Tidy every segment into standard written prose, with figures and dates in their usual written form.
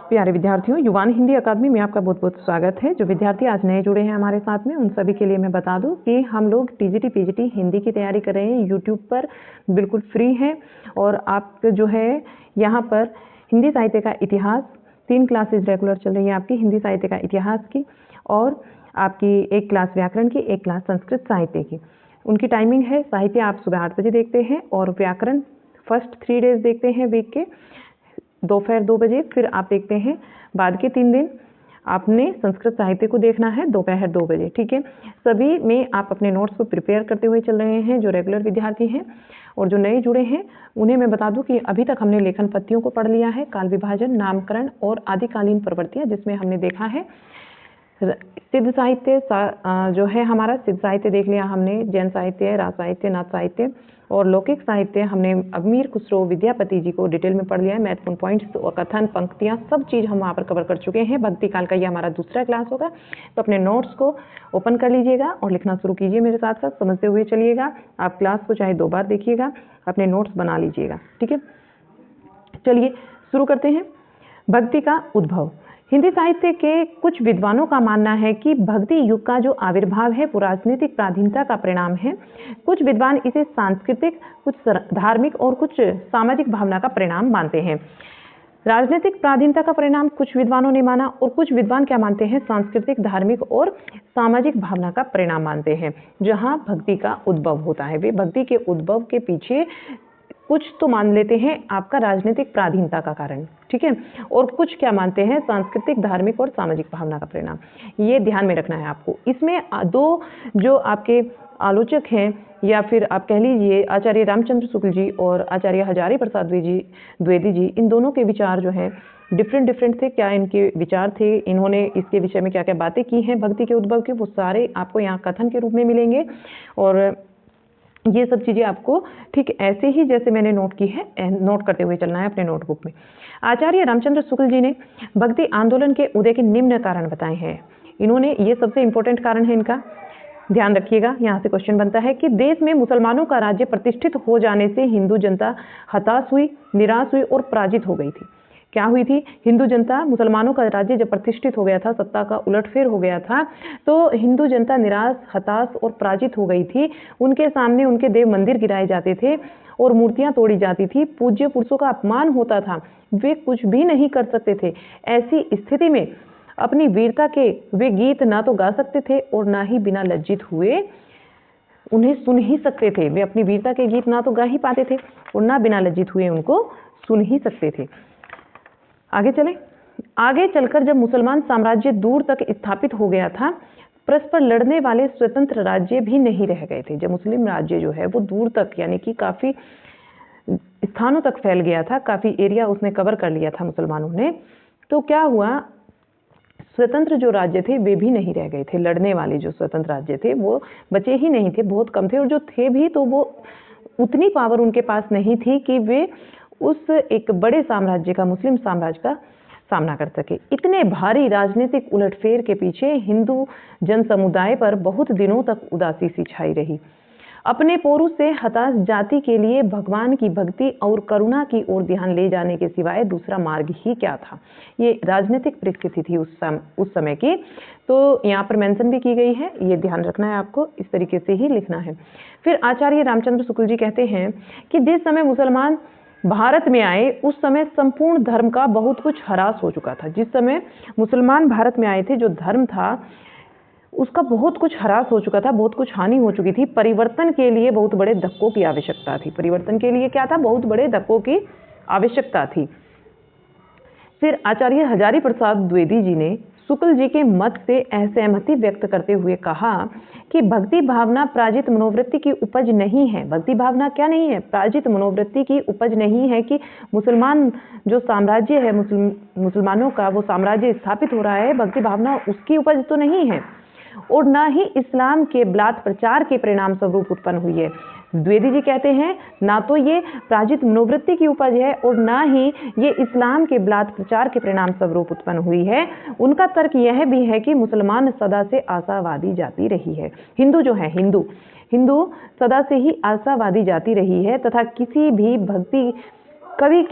प्यारे विद्यार्थियों, युवान हिंदी अकादमी में आपका बहुत बहुत स्वागत है। जो विद्यार्थी आज नए जुड़े हैं हमारे साथ में, उन सभी के लिए मैं बता दूं कि हम लोग टीजीटी पीजीटी हिंदी की तैयारी कर रहे हैं। यूट्यूब पर बिल्कुल फ्री है और आप जो है यहाँ पर हिंदी साहित्य का इतिहास 3 क्लासेज रेगुलर चल रही है आपकी हिंदी साहित्य का इतिहास की, और आपकी एक क्लास व्याकरण की, एक क्लास संस्कृत साहित्य की। उनकी टाइमिंग है, साहित्य आप सुबह 8 बजे देखते हैं और व्याकरण फर्स्ट 3 डेज देखते हैं वीक के दोपहर 2 बजे। फिर आप देखते हैं बाद के 3 दिन आपने संस्कृत साहित्य को देखना है दोपहर 2 बजे। ठीक है, सभी में आप अपने नोट्स को प्रिपेयर करते हुए चल रहे हैं। जो रेगुलर विद्यार्थी हैं और जो नए जुड़े हैं उन्हें मैं बता दूं कि अभी तक हमने लेखन पत्तियों को पढ़ लिया है, काल विभाजन, नामकरण और आदिकालीन प्रवृत्तियां, जिसमें हमने देखा है सिद्ध साहित्य जो है हमारा सिद्ध साहित्य देख लिया हमने, जैन साहित्य, राज साहित्य, नाथ साहित्य और लौकिक साहित्य हमने अमीर खुसरो विद्यापति जी को डिटेल में पढ़ लिया है। महत्वपूर्ण पॉइंट्स और कथन, पंक्तियां, सब चीज़ हम वहाँ पर कवर कर चुके हैं। भक्ति काल का ये हमारा दूसरा क्लास होगा, तो अपने नोट्स को ओपन कर लीजिएगा और लिखना शुरू कीजिए मेरे साथ साथ, समझते हुए चलिएगा। आप क्लास को चाहे 2 बार देखिएगा, अपने नोट्स बना लीजिएगा। ठीक है, चलिए शुरू करते हैं। भक्ति का उद्भव। हिंदी साहित्य के कुछ विद्वानों का मानना है कि भक्ति युग का जो आविर्भाव है वो राजनीतिक प्राधीनता का परिणाम है। कुछ विद्वान इसे सांस्कृतिक, कुछ धार्मिक और कुछ सामाजिक भावना का परिणाम मानते हैं। राजनीतिक प्राधीनता का परिणाम कुछ विद्वानों ने माना और कुछ विद्वान क्या मानते हैं, सांस्कृतिक, धार्मिक और सामाजिक भावना का परिणाम मानते हैं। जहां भक्ति का उद्भव होता है, वे भक्ति के उद्भव के पीछे कुछ तो मान लेते हैं आपका राजनीतिक प्राधीनता का कारण, ठीक है, और कुछ क्या मानते हैं, सांस्कृतिक, धार्मिक और सामाजिक भावना का परिणाम। ये ध्यान में रखना है आपको। इसमें 2 जो आपके आलोचक हैं, या फिर आप कह लीजिए आचार्य रामचंद्र शुक्ल जी और आचार्य हजारी प्रसाद द्विवेदी जी, इन दोनों के विचार जो हैं डिफरेंट थे। क्या इनके विचार थे, इन्होंने इसके विषय में क्या क्या बातें की हैं भक्ति के उद्भव की, वो सारे आपको यहाँ कथन के रूप में मिलेंगे। और ये सब चीज़ें आपको ठीक ऐसे ही जैसे मैंने नोट की है, नोट करते हुए चलना है अपने नोटबुक में। आचार्य रामचंद्र शुक्ल जी ने भक्ति आंदोलन के उदय के निम्न कारण बताए हैं। इन्होंने, ये सबसे इंपॉर्टेंट कारण है इनका, ध्यान रखिएगा। यहाँ से क्वेश्चन बनता है कि देश में मुसलमानों का राज्य प्रतिष्ठित हो जाने से हिंदू जनता हताश हुई, निराश हुई और पराजित हो गई थी। क्या हुई थी, हिंदू जनता, मुसलमानों का राज्य जब प्रतिष्ठित हो गया था, सत्ता का उलटफेर हो गया था, तो हिंदू जनता निराश, हताश और पराजित हो गई थी। उनके सामने उनके देव मंदिर गिराए जाते थे और मूर्तियां तोड़ी जाती थी, पूज्य पुरुषों का अपमान होता था, वे कुछ भी नहीं कर सकते थे। ऐसी स्थिति में अपनी वीरता के वे गीत ना तो गा सकते थे और ना ही बिना लज्जित हुए उन्हें सुन ही सकते थे। वे अपनी वीरता के गीत ना तो गा ही पाते थे और ना बिना लज्जित हुए उनको सुन ही सकते थे। आगे चलें। आगे चलकर जब मुसलमान साम्राज्य दूर तक स्थापित हो गया था, परस्पर लड़ने वाले स्वतंत्र राज्य भी नहीं रह गए थे। जब मुस्लिम राज्य जो है वो दूर तक, यानी कि काफ़ी स्थानों तक फैल गया था, काफ़ी एरिया उसने कवर कर लिया था मुसलमानों ने, तो क्या हुआ, स्वतंत्र जो राज्य थे वे भी नहीं रह गए थे। लड़ने वाले जो स्वतंत्र राज्य थे वो बचे ही नहीं थे, बहुत कम थे, और जो थे भी तो वो उतनी पावर उनके पास नहीं थी कि वे उस एक बड़े साम्राज्य का, मुस्लिम साम्राज्य का सामना कर सके। इतने भारी राजनीतिक उलटफेर के पीछे हिंदू जन समुदाय पर बहुत दिनों तक उदासी सी छाई रही। अपने पोरू से हताश जाति के लिए भगवान की भक्ति और करुणा की ओर ध्यान ले जाने के सिवाय दूसरा मार्ग ही क्या था। ये राजनीतिक परिस्थिति थी उस समय की, तो यहाँ पर मेंशन भी की गई है, ये ध्यान रखना है आपको, इस तरीके से ही लिखना है। फिर आचार्य रामचंद्र शुक्ल जी कहते हैं कि जिस समय मुसलमान भारत में आए उस समय संपूर्ण धर्म का बहुत कुछ ह्रास हो चुका था। जिस समय मुसलमान भारत में आए थे, जो धर्म था उसका बहुत कुछ ह्रास हो चुका था, बहुत कुछ हानि हो चुकी थी। परिवर्तन के लिए बहुत बड़े धक्कों की आवश्यकता थी। परिवर्तन के लिए क्या था, बहुत बड़े धक्कों की आवश्यकता थी। फिर आचार्य हजारी प्रसाद द्विवेदी जी ने शुक्ल जी के मत से असहमति व्यक्त करते हुए कहा कि भक्ति भावना प्राजित मनोवृत्ति की उपज नहीं है। भक्ति भावना क्या नहीं है, प्राजित मनोवृत्ति की उपज नहीं है कि मुसलमान जो साम्राज्य है, मुसलमानों का वो साम्राज्य स्थापित हो रहा है, भक्ति भावना उसकी उपज तो नहीं है, और ना ही इस्लाम के ब्लात प्रचार के परिणाम स्वरूप उत्पन्न हुई है। द्विवेदी जी कहते हैं ना तो ये प्राजित मनोवृत्ति की उपज है और ना ही ये इस्लाम के ब्लात प्रचार के परिणाम स्वरूप उत्पन्न हुई है। उनका तर्क यह भी है कि मुसलमान सदा से आशावादी जाति रही है। हिंदू जो है, हिंदू सदा से ही आशावादी जाति रही है तथा किसी भी भक्ति कवि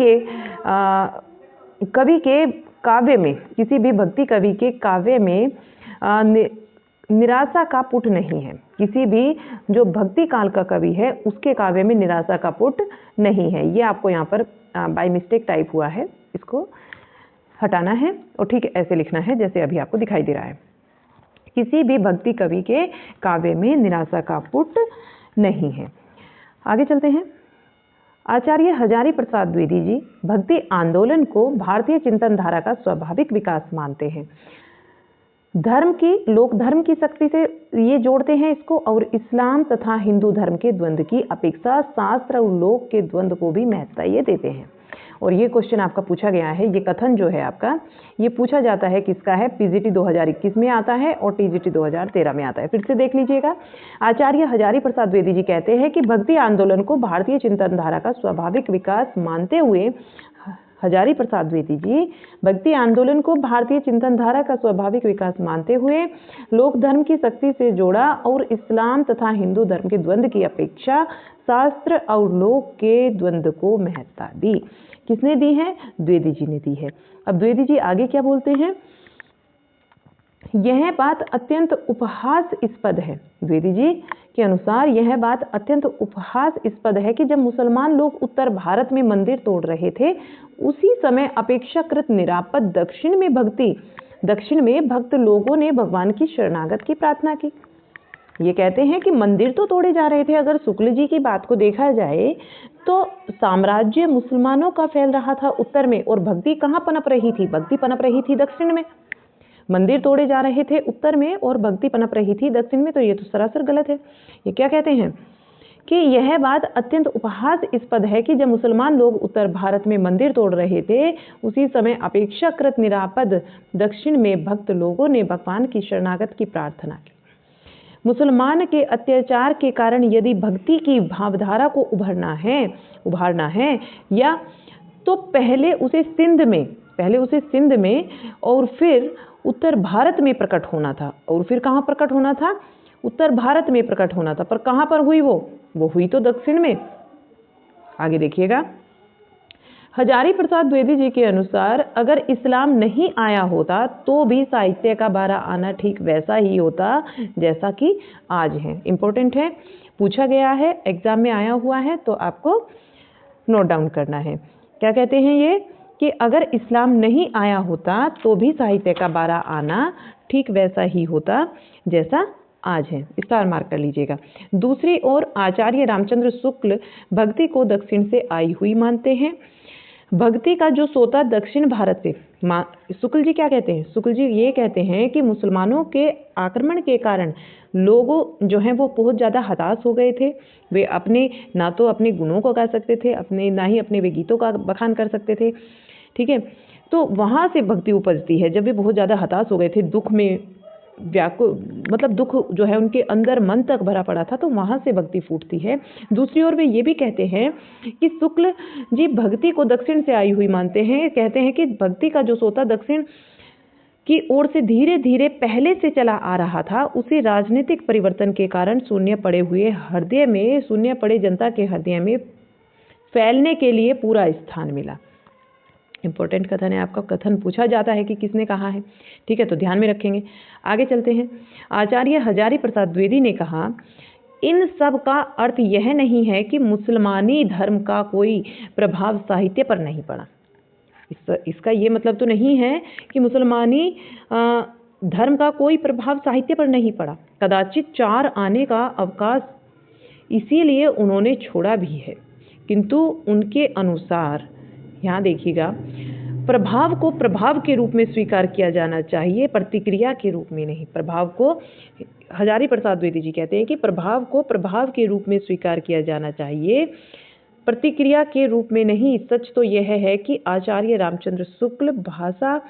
के काव्य में, किसी भी भक्ति कवि के काव्य में निराशा का पुट नहीं है। किसी भी जो भक्ति काल का कवि है उसके काव्य में निराशा का पुट नहीं है। ये आपको यहाँ पर बाय मिस्टेक टाइप हुआ है, इसको हटाना है और ठीक ऐसे लिखना है जैसे अभी आपको दिखाई दे रहा है। किसी भी भक्ति कवि के काव्य में निराशा का पुट नहीं है। आगे चलते हैं। आचार्य हजारी प्रसाद द्विवेदी जी भक्ति आंदोलन को भारतीय चिंतन धारा का स्वाभाविक विकास मानते हैं। लोक धर्म की शक्ति से ये जोड़ते हैं इसको, और इस्लाम तथा हिंदू धर्म के द्वंद्व की अपेक्षा शास्त्र और लोक के द्वंद्व को भी महत्ता ये देते हैं। और ये क्वेश्चन आपका पूछा गया है, ये कथन जो है आपका ये पूछा जाता है किसका है, पीजीटी 2021 में आता है और टीजीटी 2013 में आता है। फिर से देख लीजिएगा। आचार्य हजारी प्रसाद द्विवेदी जी कहते हैं कि भक्ति आंदोलन को भारतीय चिंतन धारा का स्वाभाविक विकास मानते हुए हजारी प्रसाद द्विवेदी जी भक्ति आंदोलन को भारतीय चिंतन धारा का स्वाभाविक विकास मानते हुए लोक धर्म की शक्ति से जोड़ा और इस्लाम तथा हिंदू धर्म के द्वंद्व की अपेक्षा शास्त्र और लोक के द्वंद्व को महत्ता दी। किसने दी है? द्विवेदी जी ने दी है। अब द्विवेदी जी आगे क्या बोलते हैं, यह बात अत्यंत उपहासास्पद है। द्विवेदी जी के अनुसार यह बात अत्यंत उपहासास्पद है कि जब मुसलमान लोग उत्तर भारत में मंदिर तोड़ रहे थे उसी समय अपेक्षाकृत निरापद दक्षिण में भक्त लोगों ने भगवान की शरणागत की प्रार्थना की। ये कहते हैं कि मंदिर तो तोड़े जा रहे थे। अगर शुक्ल जी की बात को देखा जाए तो साम्राज्य मुसलमानों का फैल रहा था उत्तर में, और भक्ति कहाँ पनप रही थी? भक्ति पनप रही थी दक्षिण में। मंदिर तोड़े जा रहे थे उत्तर में और भक्ति पनप रही थी दक्षिण में, तो ये तो सरासर गलत है। ये क्या कहते हैं कि यह बात अत्यंत उपहासास्पद है कि जब मुसलमान लोग उत्तर भारत में मंदिर तोड़ रहे थे उसी समय अपेक्षाकृत निरापद दक्षिण में भक्त लोगों ने भगवान की शरणागत की प्रार्थना की। मुसलमान के अत्याचार के कारण यदि भक्ति की भावधारा को उभारना है या तो पहले उसे सिंध में और फिर उत्तर भारत में प्रकट होना था। और फिर कहाँ प्रकट होना था? उत्तर भारत में प्रकट होना था। पर कहाँ पर हुई वो हुई तो दक्षिण में। आगे देखिएगा। हजारी प्रसाद द्विवेदी जी के अनुसार अगर इस्लाम नहीं आया होता तो भी साहित्य का बारा आना ठीक वैसा ही होता जैसा कि आज है। इंपॉर्टेंट है, पूछा गया है, एग्जाम में आया हुआ है, तो आपको नोट डाउन करना है। क्या कहते हैं ये कि अगर इस्लाम नहीं आया होता तो भी साहित्य का बारा आना ठीक वैसा ही होता जैसा आज है। स्टार मार्क कर लीजिएगा। दूसरी ओर आचार्य रामचंद्र शुक्ल भक्ति को दक्षिण से आई हुई मानते हैं। भक्ति का जो सोता दक्षिण भारत से, शुक्ल जी क्या कहते हैं? शुक्ल जी ये कहते हैं कि मुसलमानों के आक्रमण के कारण लोगों जो हैं वो बहुत ज़्यादा हताश हो गए थे। वे ना तो अपने गुणों को गा सकते थे, ना ही अपने वे गीतों का बखान कर सकते थे। ठीक है, तो वहाँ से भक्ति उपजती है। जब वे बहुत ज़्यादा हताश हो गए थे, दुख में मतलब दुख जो है उनके अंदर मन तक भरा पड़ा था, तो वहाँ से भक्ति फूटती है। दूसरी ओर वे ये भी कहते हैं कि शुक्ल जी भक्ति को दक्षिण से आई हुई मानते हैं। कहते हैं कि भक्ति का जो सोता दक्षिण की ओर से धीरे धीरे पहले से चला आ रहा था, उसे राजनीतिक परिवर्तन के कारण शून्य पड़े जनता के हृदय में फैलने के लिए पूरा स्थान मिला। इंपॉर्टेंट कथन है आपका। कथन पूछा जाता है कि किसने कहा है। ठीक है, तो ध्यान में रखेंगे। आगे चलते हैं। आचार्य हजारी प्रसाद द्विवेदी ने कहा, इन सब का अर्थ यह नहीं है कि मुसलमानी धर्म का कोई प्रभाव साहित्य पर नहीं पड़ा। इसका ये मतलब तो नहीं है कि मुसलमानी धर्म का कोई प्रभाव साहित्य पर नहीं पड़ा। कदाचित 4 आने का अवकाश इसीलिए उन्होंने छोड़ा भी है, किंतु उनके अनुसार यहाँ देखिएगा, प्रभाव को प्रभाव के रूप में स्वीकार किया जाना चाहिए, प्रतिक्रिया के रूप में नहीं। प्रभाव को हजारी प्रसाद द्विवेदी जी कहते हैं कि प्रभाव को प्रभाव के रूप में स्वीकार किया जाना चाहिए, प्रतिक्रिया के रूप में नहीं। सच तो यह है कि आचार्य रामचंद्र शुक्ल भाषा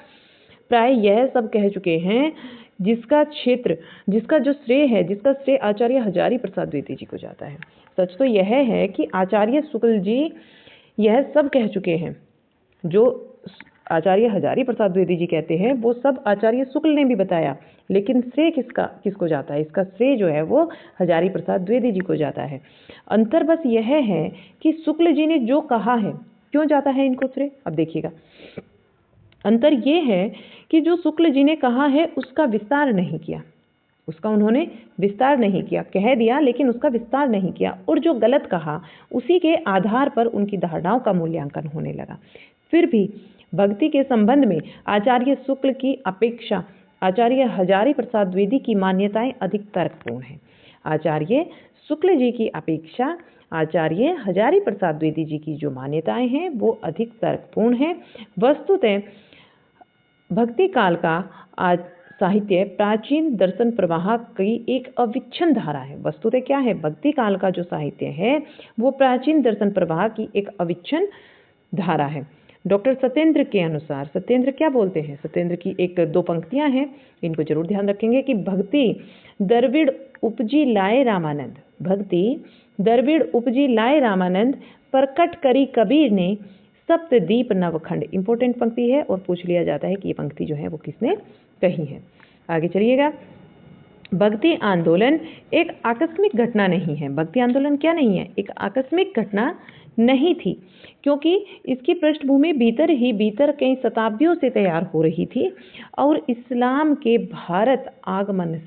प्राय यह सब कह चुके हैं जिसका श्रेय आचार्य हजारी प्रसाद द्विवेदी जी को जाता है। सच तो यह है कि आचार्य शुक्ल जी यह सब कह चुके हैं, जो आचार्य हजारी प्रसाद द्विवेदी जी कहते हैं वो सब आचार्य शुक्ल ने भी बताया, लेकिन श्रेय किसको जाता है? इसका श्रेय जो है वो हजारी प्रसाद द्विवेदी जी को जाता है। अंतर बस यह है कि शुक्ल जी ने जो कहा है, क्यों जाता है इनको श्रेय? अब देखिएगा, अंतर ये है कि जो शुक्ल जी ने कहा है उसका विस्तार नहीं किया, उसका उन्होंने विस्तार नहीं किया, कह दिया लेकिन उसका विस्तार नहीं किया, और जो गलत कहा उसी के आधार पर उनकी धारणाओं का मूल्यांकन होने लगा। फिर भी भक्ति के संबंध में आचार्य शुक्ल की अपेक्षा आचार्य हजारी प्रसाद द्विवेदी की मान्यताएं अधिक तर्कपूर्ण हैं। आचार्य शुक्ल जी की अपेक्षा आचार्य हजारी प्रसाद द्विवेदी जी की जो मान्यताएं हैं वो अधिक तर्कपूर्ण हैं। वस्तुतः भक्ति काल का आज साहित्य प्राचीन दर्शन प्रवाह की एक अविच्छिन्न धारा है। वस्तुतः क्या है, भक्ति काल का जो साहित्य है वो प्राचीन दर्शन प्रवाह की एक अविच्छिन्न धारा है। डॉक्टर सत्येंद्र के अनुसार, सत्येंद्र क्या बोलते हैं, सत्येंद्र की एक दो पंक्तियां हैं, इनको जरूर ध्यान रखेंगे कि भक्ति द्रविड़ उपजी लाए रामानंद, भक्ति द्रविड़ उपजी लाए रामानंद, प्रकट करी कबीर ने सप्तदीप नवखंड। इंपॉर्टेंट पंक्ति है और पूछ लिया जाता है कि ये पंक्ति जो है वो किसने कही है। आगे चलिएगा। भक्ति आंदोलन एक आकस्मिक घटना नहीं है। भक्ति आंदोलन क्या नहीं है, एक आकस्मिक घटना नहीं थी, क्योंकि इसकी पृष्ठभूमि भीतर कई शताब्दियों से तैयार हो रही थी और इस्लाम के भारत आगमन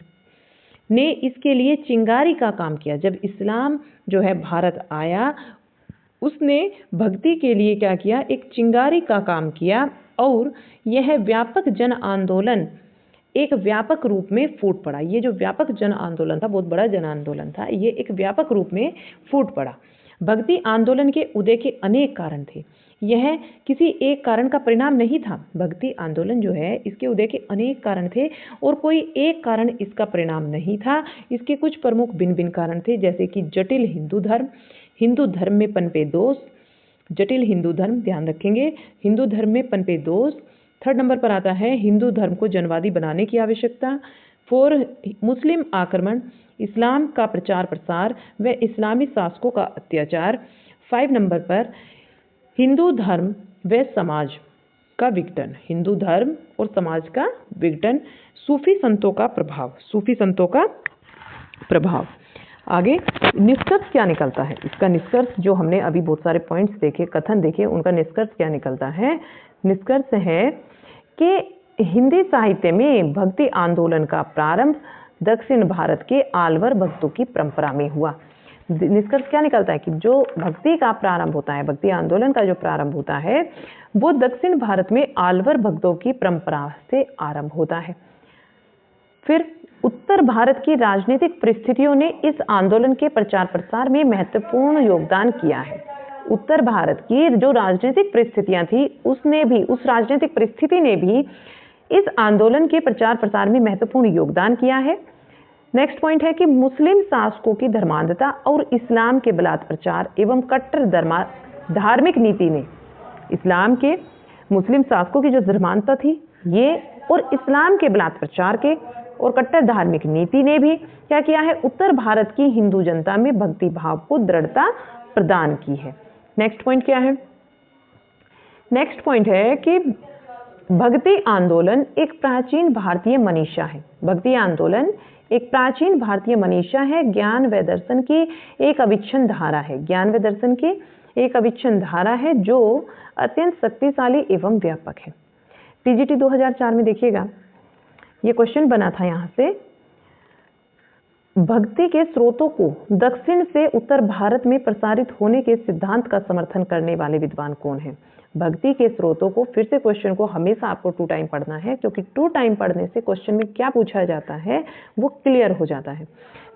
ने इसके लिए चिंगारी का काम किया। जब इस्लाम जो है भारत आया, उसने भक्ति के लिए क्या किया, एक चिंगारी का काम किया और यह व्यापक जन आंदोलन एक व्यापक रूप में फूट पड़ा। ये जो व्यापक जन आंदोलन था, बहुत बड़ा जन आंदोलन था, ये एक व्यापक रूप में फूट पड़ा। भक्ति आंदोलन के उदय के अनेक कारण थे, यह किसी एक कारण का परिणाम नहीं था। भक्ति आंदोलन जो है इसके उदय के अनेक कारण थे और कोई एक कारण इसका परिणाम नहीं था। इसके कुछ प्रमुख भिन्न भिन्न कारण थे, जैसे कि जटिल हिंदू धर्म, हिंदू धर्म में पनपे दोष, जटिल हिंदू धर्म, ध्यान रखेंगे, हिंदू धर्म में पनपे दोष। थर्ड नंबर पर आता है हिंदू धर्म को जनवादी बनाने की आवश्यकता। 4 मुस्लिम आक्रमण, इस्लाम का प्रचार प्रसार व इस्लामी शासकों का अत्याचार। 5 नंबर पर हिंदू धर्म व समाज का विघटन, हिंदू धर्म और समाज का विघटन। सूफी संतों का प्रभाव, सूफी संतों का प्रभाव। आगे निष्कर्ष क्या निकलता है, इसका निष्कर्ष जो हमने अभी बहुत सारे पॉइंट्स देखे, कथन देखे, उनका निष्कर्ष क्या निकलता है। निष्कर्ष है कि हिंदी साहित्य में भक्ति आंदोलन का प्रारंभ दक्षिण भारत के आलवर भक्तों की परंपरा में हुआ। निष्कर्ष क्या निकलता है कि जो भक्ति का प्रारंभ होता है, भक्ति आंदोलन का जो प्रारंभ होता है वो दक्षिण भारत में आलवर भक्तों की परंपरा से आरंभ होता है। फिर उत्तर भारत की राजनीतिक परिस्थितियों ने इस आंदोलन के प्रचार प्रसार में महत्वपूर्ण योगदान किया है। उत्तर भारत की जो राजनीतिक परिस्थितियां थी उसने भी, उस राजनीतिक परिस्थिति ने भी इस आंदोलन के प्रचार प्रसार में महत्वपूर्ण योगदान किया है। नेक्स्ट पॉइंट है कि मुस्लिम शासकों की धर्मांधता और इस्लाम के बलात् प्रचार एवं कट्टर धार्मिक नीति ने, इस्लाम के मुस्लिम शासकों की जो धर्मांधता थी ये और इस्लाम के बलात् प्रचार के और कट्टर धार्मिक नीति ने भी क्या किया है, उत्तर भारत की हिंदू जनता में भक्ति भाव को दृढ़ता प्रदान की है। नेक्स्ट पॉइंट क्या है, नेक्स्ट पॉइंट है कि भक्ति आंदोलन एक प्राचीन भारतीय मनीषा है। भक्ति आंदोलन एक प्राचीन भारतीय मनीषा है, ज्ञान व दर्शन की एक अविच्छिन्न धारा है, ज्ञान व दर्शन की एक अविच्छिन्न धारा है जो अत्यंत शक्तिशाली एवं व्यापक है। टीजीटी 2004 में देखिएगा ये क्वेश्चन बना था यहाँ से, भक्ति के स्रोतों को दक्षिण से उत्तर भारत में प्रसारित होने के सिद्धांत का समर्थन करने वाले विद्वान कौन है। भक्ति के स्रोतों को, फिर से क्वेश्चन को हमेशा आपको 2 टाइम पढ़ना है, क्योंकि 2 टाइम पढ़ने से क्वेश्चन में क्या पूछा जाता है वो क्लियर हो जाता है।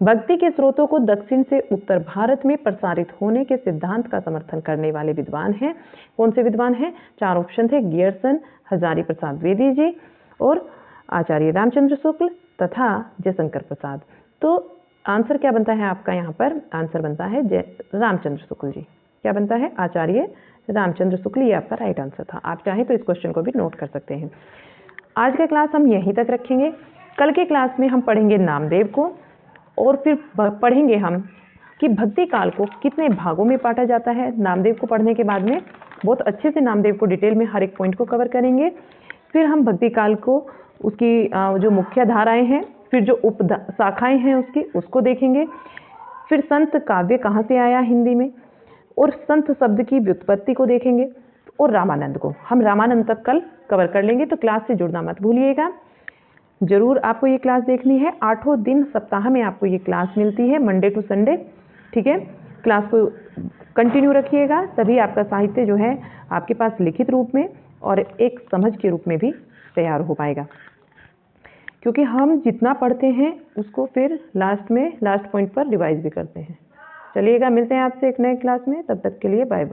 भक्ति के स्रोतों को दक्षिण से उत्तर भारत में प्रसारित होने के सिद्धांत का समर्थन करने वाले विद्वान हैं। कौन से विद्वान हैं, 4 ऑप्शन थे, गियर्सन, हजारी प्रसाद द्विवेदी जी और आचार्य रामचंद्र शुक्ल तथा जयशंकर प्रसाद। तो आंसर क्या बनता है आपका, यहाँ पर आंसर बनता है रामचंद्र शुक्ल जी। क्या बनता है, आचार्य रामचंद्र शुक्ल, ये आपका राइट आंसर था। आप चाहें तो इस क्वेश्चन को भी नोट कर सकते हैं। आज का क्लास हम यहीं तक रखेंगे। कल के क्लास में हम पढ़ेंगे नामदेव को और फिर पढ़ेंगे हम कि भक्ति काल को कितने भागों में बांटा जाता है। नामदेव को पढ़ने के बाद में बहुत अच्छे से नामदेव को डिटेल में हर एक पॉइंट को कवर करेंगे। फिर हम भक्ति काल को, उसकी जो मुख्य धाराएं हैं, फिर जो उप शाखाएं हैं उसकी, उसको देखेंगे। फिर संत काव्य कहाँ से आया हिंदी में और संत शब्द की व्युत्पत्ति को देखेंगे। और रामानंद को। हम रामानंद तक कल कवर कर लेंगे, तो क्लास से जुड़ना मत भूलिएगा। जरूर आपको ये क्लास देखनी है। 8 दिन सप्ताह में आपको ये क्लास मिलती है, मंडे टू संडे। ठीक है, क्लास को कंटिन्यू रखिएगा, तभी आपका साहित्य जो है आपके पास लिखित रूप में और एक समझ के रूप में भी तैयार हो पाएगा। क्योंकि हम जितना पढ़ते हैं उसको फिर लास्ट पॉइंट पर रिवाइज भी करते हैं। चलिएगा, मिलते हैं आपसे एक नए क्लास में, तब तक के लिए बाय बाय।